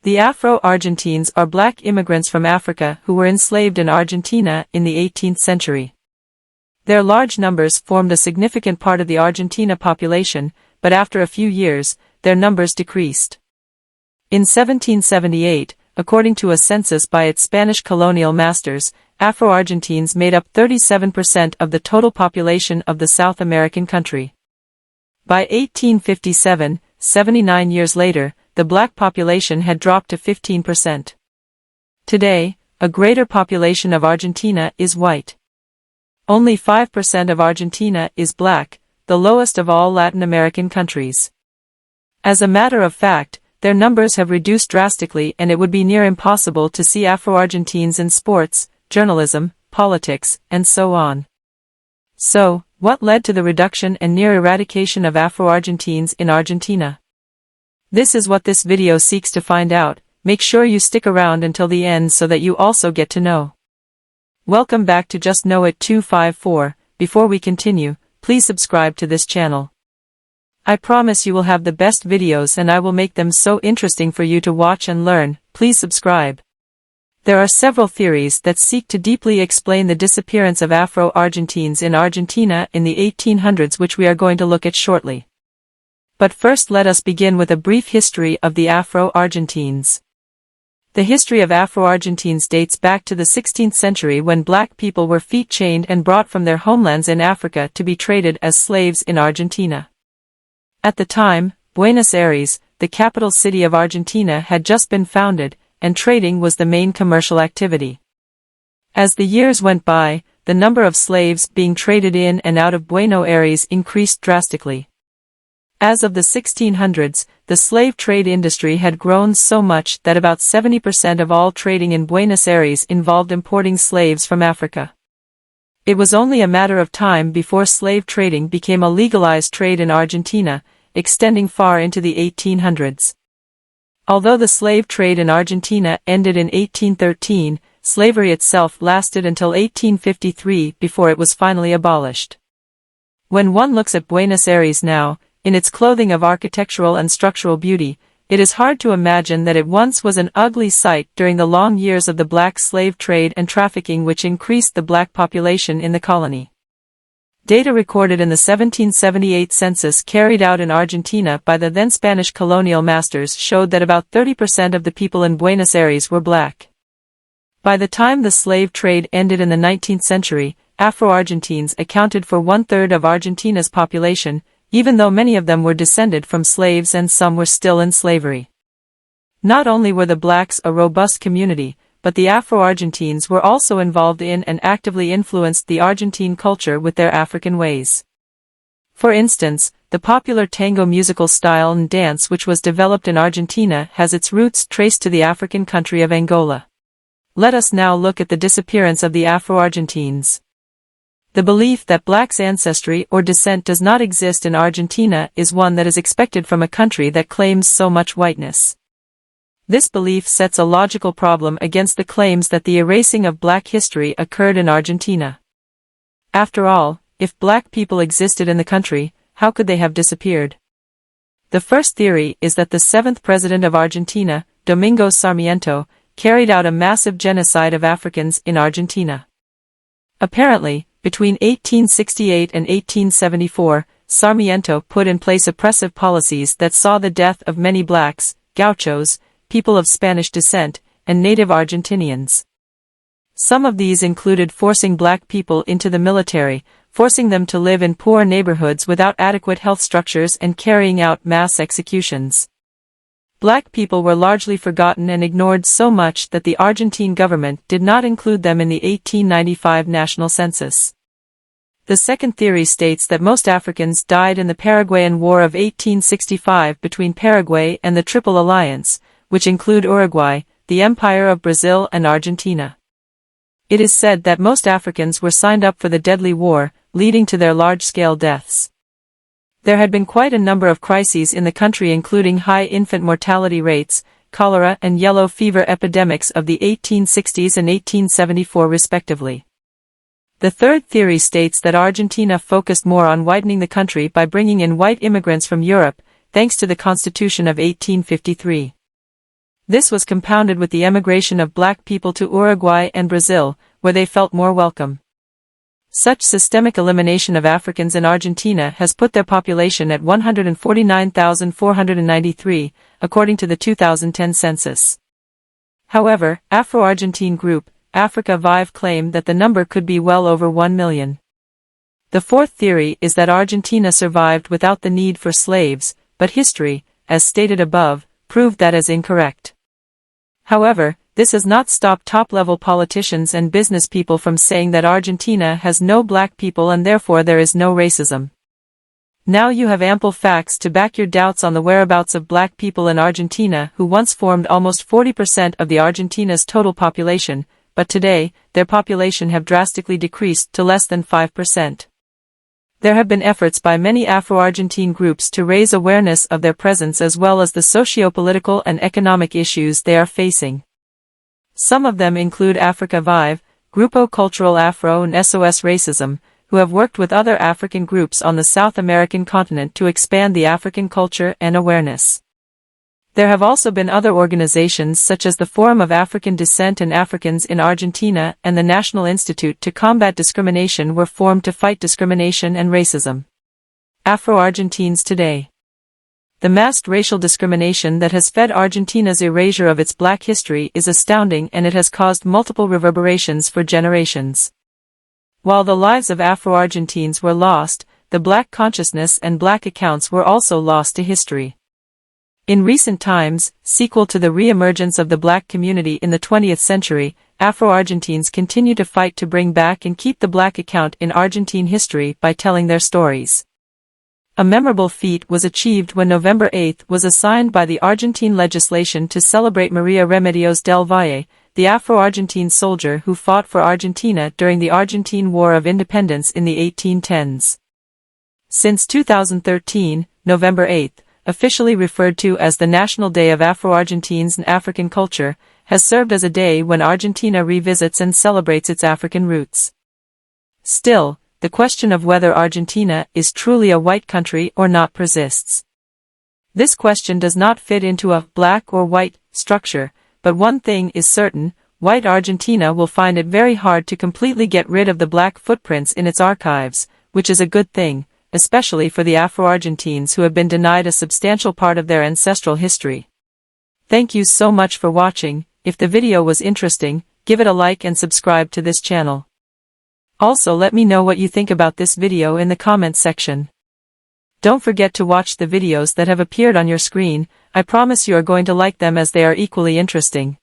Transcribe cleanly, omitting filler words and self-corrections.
The Afro-Argentines are black immigrants from Africa who were enslaved in Argentina in the 18th century. Their large numbers formed a significant part of the Argentina population, but after a few years, their numbers decreased. In 1778, according to a census by its Spanish colonial masters, Afro-Argentines made up 37% of the total population of the South American country. By 1857, 79 years later, the black population had dropped to 15%. Today, a greater population of Argentina is white. Only 5% of Argentina is black, the lowest of all Latin American countries. As a matter of fact, their numbers have reduced drastically, and it would be near impossible to see Afro-Argentines in sports, journalism, politics, and so on. So, what led to the reduction and near eradication of Afro-Argentines in Argentina? This is what this video seeks to find out. Make sure you stick around until the end so that you also get to know. Welcome back to Just Know It 254. Before we continue, please subscribe to this channel. I promise you will have the best videos and I will make them so interesting for you to watch and learn. Please subscribe. There are several theories that seek to deeply explain the disappearance of Afro-Argentines in Argentina in the 1800s, which we are going to look at shortly. But first let us begin with a brief history of the Afro-Argentines. The history of Afro-Argentines dates back to the 16th century when black people were feet chained and brought from their homelands in Africa to be traded as slaves in Argentina. At the time, Buenos Aires, the capital city of Argentina, had just been founded, and trading was the main commercial activity. As the years went by, the number of slaves being traded in and out of Buenos Aires increased drastically. As of the 1600s, the slave trade industry had grown so much that about 70% of all trading in Buenos Aires involved importing slaves from Africa. It was only a matter of time before slave trading became a legalized trade in Argentina, extending far into the 1800s. Although the slave trade in Argentina ended in 1813, slavery itself lasted until 1853 before it was finally abolished. When one looks at Buenos Aires now, in its clothing of architectural and structural beauty, it is hard to imagine that it once was an ugly sight during the long years of the black slave trade and trafficking which increased the black population in the colony. Data recorded in the 1778 census carried out in Argentina by the then Spanish colonial masters showed that about 30% of the people in Buenos Aires were black. By the time the slave trade ended in the 19th century, Afro-Argentines accounted for 1/3 of Argentina's population, even though many of them were descended from slaves and some were still in slavery. Not only were the blacks a robust community, but the Afro-Argentines were also involved in and actively influenced the Argentine culture with their African ways. For instance, the popular tango musical style and dance which was developed in Argentina has its roots traced to the African country of Angola. Let us now look at the disappearance of the Afro-Argentines. The belief that blacks' ancestry or descent does not exist in Argentina is one that is expected from a country that claims so much whiteness. This belief sets a logical problem against the claims that the erasing of black history occurred in Argentina. After all, if black people existed in the country, how could they have disappeared? The first theory is that the 7th president of Argentina, Domingo Sarmiento, carried out a massive genocide of Africans in Argentina. Apparently, between 1868 and 1874, Sarmiento put in place oppressive policies that saw the death of many blacks, gauchos, people of Spanish descent, and native Argentinians. Some of these included forcing black people into the military, forcing them to live in poor neighborhoods without adequate health structures, and carrying out mass executions. Black people were largely forgotten and ignored so much that the Argentine government did not include them in the 1895 national census. The second theory states that most Africans died in the Paraguayan War of 1865 between Paraguay and the Triple Alliance, which include Uruguay, the Empire of Brazil and Argentina. It is said that most Africans were signed up for the deadly war, leading to their large-scale deaths. There had been quite a number of crises in the country, including high infant mortality rates, cholera and yellow fever epidemics of the 1860s and 1874 respectively. The third theory states that Argentina focused more on whitening the country by bringing in white immigrants from Europe, thanks to the Constitution of 1853. This was compounded with the emigration of black people to Uruguay and Brazil, where they felt more welcome. Such systemic elimination of Africans in Argentina has put their population at 149,493, according to the 2010 census. However, Afro-Argentine group, Africa Vive claim that the number could be well over 1 million. The fourth theory is that Argentina survived without the need for slaves, but history, as stated above, proved that as incorrect. However, this has not stopped top-level politicians and business people from saying that Argentina has no black people and therefore there is no racism. Now you have ample facts to back your doubts on the whereabouts of black people in Argentina who once formed almost 40% of the Argentina's total population, but today, their population have drastically decreased to less than 5%. There have been efforts by many Afro-Argentine groups to raise awareness of their presence as well as the socio-political and economic issues they are facing. Some of them include Africa Vive, Grupo Cultural Afro and SOS Racism, who have worked with other African groups on the South American continent to expand the African culture and awareness. There have also been other organizations such as the Forum of African Descent and Africans in Argentina and the National Institute to Combat Discrimination were formed to fight discrimination and racism. Afro-Argentines today. The masked racial discrimination that has fed Argentina's erasure of its black history is astounding, and it has caused multiple reverberations for generations. While the lives of Afro-Argentines were lost, the black consciousness and black accounts were also lost to history. In recent times, sequel to the re-emergence of the black community in the 20th century, Afro-Argentines continue to fight to bring back and keep the black account in Argentine history by telling their stories. A memorable feat was achieved when November 8 was assigned by the Argentine legislation to celebrate Maria Remedios del Valle, the Afro-Argentine soldier who fought for Argentina during the Argentine War of Independence in the 1810s. Since 2013, November 8, officially referred to as the National Day of Afro-Argentines and African Culture, has served as a day when Argentina revisits and celebrates its African roots. Still, the question of whether Argentina is truly a white country or not persists. This question does not fit into a black or white structure, but one thing is certain: white Argentina will find it very hard to completely get rid of the black footprints in its archives, which is a good thing, especially for the Afro-Argentines who have been denied a substantial part of their ancestral history. Thank you so much for watching. If the video was interesting, give it a like and subscribe to this channel. Also, let me know what you think about this video in the comments section. Don't forget to watch the videos that have appeared on your screen. I promise you are going to like them as they are equally interesting.